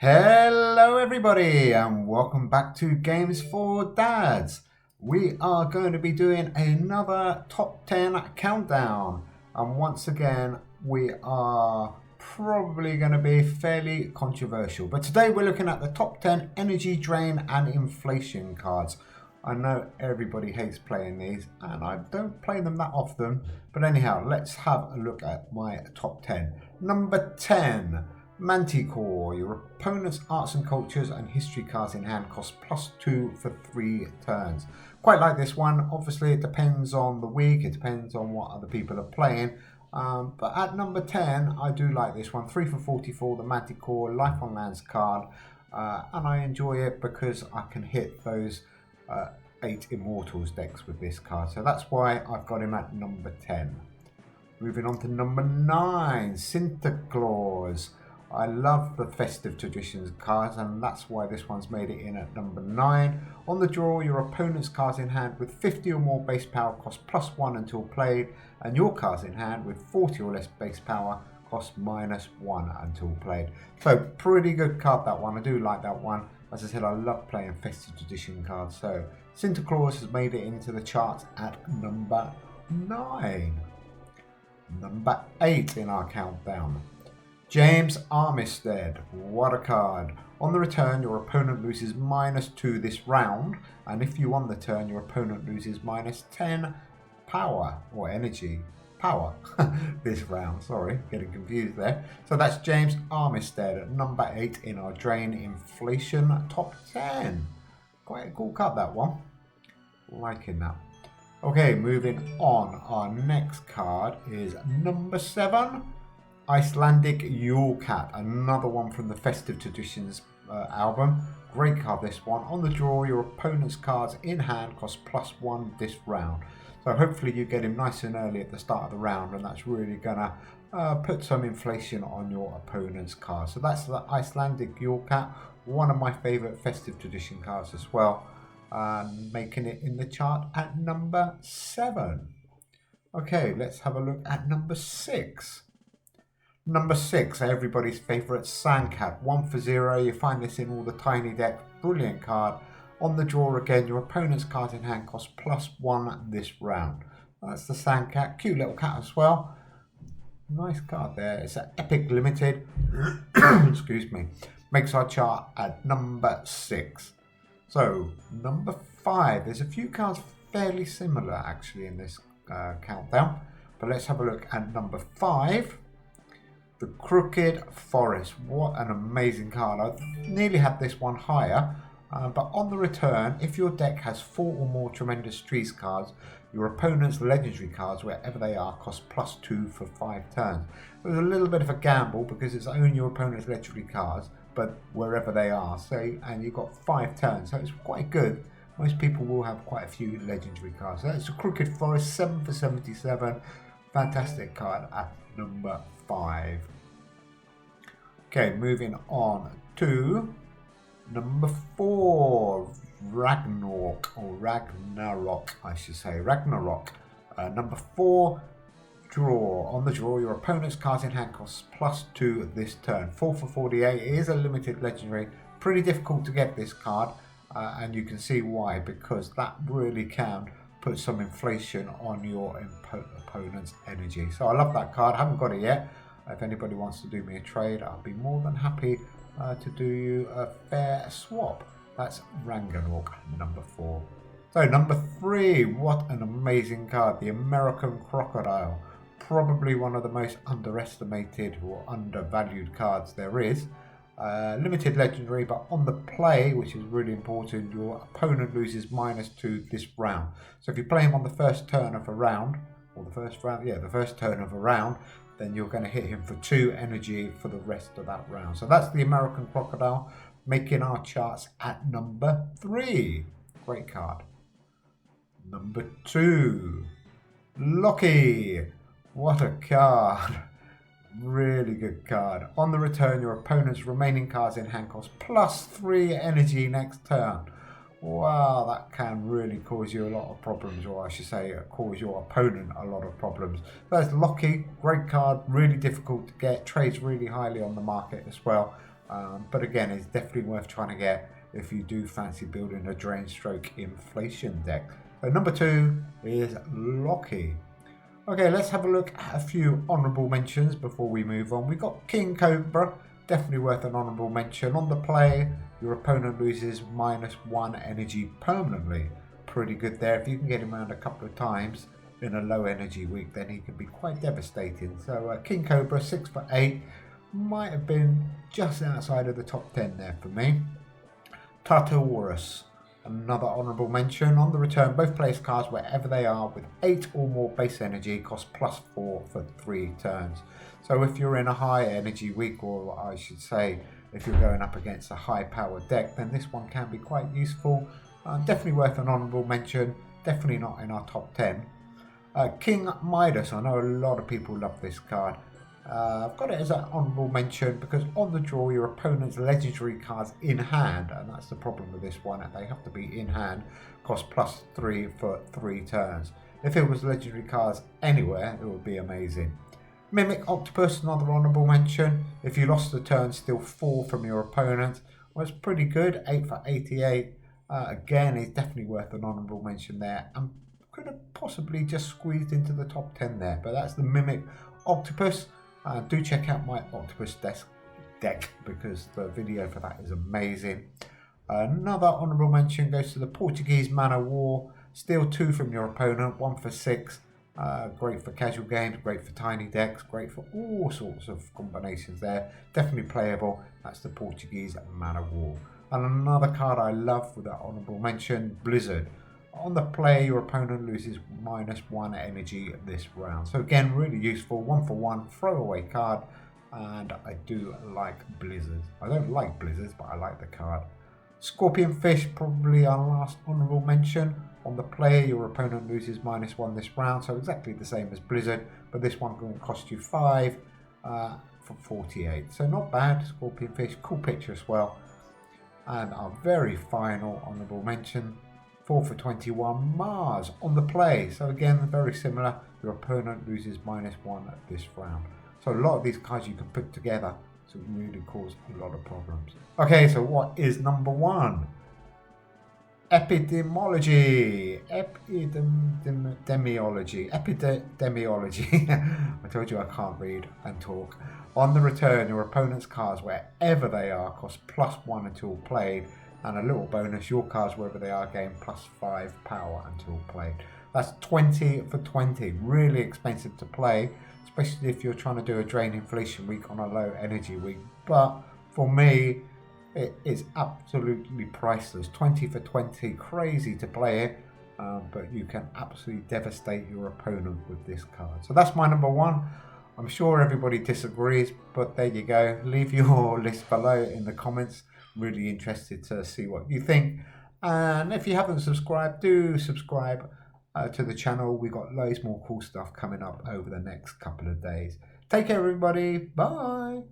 Hello everybody and welcome back to Games for Dads. We are going to be doing another top 10 countdown, and once again we are probably going to be fairly controversial, but today we're looking at the top 10 energy drain and inflation cards. I know everybody hates playing these and I don't play them that often, but anyhow, let's have a look at my top 10. Number 10, Manticore. Your opponent's arts and cultures and history cards in hand cost +2 for 3 turns. Quite like this one. Obviously it depends on the week, it depends on what other people are playing, but at number 10 I do like this one. 3 for 44, the Manticore Life on Lands card, and I enjoy it because I can hit those 8 Immortals decks with this card, so that's why I've got him at number 10. Moving on to number 9, Sinterklaas. I love the Festive Traditions cards, and that's why this one's made it in at number 9. On the draw, your opponent's cards in hand with 50 or more base power cost +1 until played, and your cards in hand with 40 or less base power cost -1 until played. So pretty good card, that one. I do like that one. As I said, I love playing Festive Tradition cards, so Sinterklaas has made it into the charts at number 9. Number 8 in our countdown, James Armistead. What a card. On the return, your opponent loses -2 this round, and if you won the turn, your opponent loses -10 power or energy. Power this round, sorry, getting confused there. So that's James Armistead at number 8 in our Drain Inflation top 10. Quite a cool card, that one. Liking that. Okay, moving on. Our next card is number 7, Icelandic Yule Cat, another one from the Festive Traditions album. Great card, this one. On the draw, your opponent's cards in hand cost +1 this round. So hopefully you get him nice and early at the start of the round, and that's really gonna put some inflation on your opponent's cards. So that's the Icelandic Yule Cat, one of my favourite Festive Tradition cards as well, making it in the chart at number 7. Okay, let's have a look at number 6. Number 6, everybody's favourite Sandcat. 1 for 0. You find this in all the tiny decks. Brilliant card. On the draw again, your opponent's cards in hand cost +1 this round. That's the Sandcat. Cute little cat as well. Nice card there. It's an epic limited. Excuse me. Makes our chart at number 6. So, number 5. There's a few cards fairly similar actually in this countdown. But let's have a look at number 5. The Crooked Forest. What an amazing card. I nearly had this one higher, but on the return, if your deck has 4 or more Tremendous Trees cards, your opponent's legendary cards, wherever they are, cost +2 for 5 turns. It was a little bit of a gamble because it's only your opponent's legendary cards, but wherever they are, so, and you've got 5 turns, so it's quite good. Most people will have quite a few legendary cards. So that's the Crooked Forest, 7 for 77. Fantastic card at number 5. Okay, moving on to number 4, Ragnarok, or Ragnarok, I should say, Ragnarok. Number 4, draw. On the draw, your opponent's cards in hand costs +2 this turn. 4 for 48. It is a limited legendary. Pretty difficult to get this card, and you can see why, because that really can put some inflation on your opponent's energy. So I love that card. I haven't got it yet. If anybody wants to do me a trade, I'll be more than happy to do you a fair swap. That's Ragnarok, number 4. So number 3, what an amazing card. The American Crocodile. Probably one of the most underestimated or undervalued cards there is. Limited legendary, but on the play, which is really important, your opponent loses -2 this round. So if you play him on the first turn of a round, or the first turn of a round, then you're going to hit him for 2 energy for the rest of that round. So that's the American Crocodile, making our charts at number 3. Great card. Number 2, Lockheed. What a card. Really good card. On the return, your opponent's remaining cards in hand cost +3 energy next turn. Wow, that can really cause you a lot of problems, or I should say cause your opponent a lot of problems. That's Lockheed, great card, really difficult to get, trades really highly on the market as well. But again, it's definitely worth trying to get if you do fancy building a drain stroke inflation deck. So number 2 is Lockheed. Okay, let's have a look at a few honourable mentions before we move on. We've got King Cobra, definitely worth an honourable mention. On the play, your opponent loses -1 energy permanently. Pretty good there. If you can get him around a couple of times in a low energy week, then he can be quite devastating. So King Cobra, 6 for 8, might have been just outside of the top 10 there for me. Tartarus, another honourable mention. On the return, both place cards wherever they are with 8 or more base energy cost +4 for 3 turns. So if you're in a high energy week, or I should say if you're going up against a high power deck, then this one can be quite useful. Definitely worth an honourable mention, definitely not in our top 10. King Midas, I know a lot of people love this card. I've got it as an honourable mention because on the draw your opponent's legendary cards in hand, and that's the problem with this one, they have to be in hand, cost +3 for 3 turns. If it was legendary cards anywhere, it would be amazing. Mimic Octopus, another honourable mention. If you lost the turn, steal 4 from your opponent. Well, it's pretty good, 8 for 88. Again, it's definitely worth an honourable mention there. And could have possibly just squeezed into the top 10 there, but that's the Mimic Octopus. Do check out my Octopus deck because the video for that is amazing. Another honourable mention goes to the Portuguese Man of War. Steal 2 from your opponent, 1 for 6. Great for casual games, great for tiny decks, great for all sorts of combinations there. Definitely playable. That's the Portuguese Man of War. And another card I love with that honourable mention, Blizzard. On the play, your opponent loses -1 energy this round. So again, really useful, 1 for 1, throwaway card. And I do like Blizzards. I don't like Blizzards, but I like the card. Scorpion Fish, probably our last honourable mention. On the play, your opponent loses -1 this round. So exactly the same as Blizzard, but this one going to cost you 5 for 48. So not bad, Scorpion Fish, cool picture as well. And our very final honourable mention, 4 for 21, Mars on the play. So again, very similar. Your opponent loses -1 at this round. So a lot of these cards you can put together to really cause a lot of problems. Okay, so what is number 1? Epidemiology. Epidemiology. I told you I can't read and talk. On the return, your opponent's cards, wherever they are, cost +1 until played. And a little bonus, your cards, wherever they are, gain +5 power until played. That's 20 for 20. Really expensive to play, especially if you're trying to do a drain inflation week on a low energy week. But for me, it is absolutely priceless. 20 for 20, crazy to play it. But you can absolutely devastate your opponent with this card. So that's my number 1. I'm sure everybody disagrees, but there you go. Leave your list below in the comments. Really interested to see what you think. And if you haven't subscribed, do subscribe to the channel. We've got loads more cool stuff coming up over the next couple of days. Take care, everybody. Bye.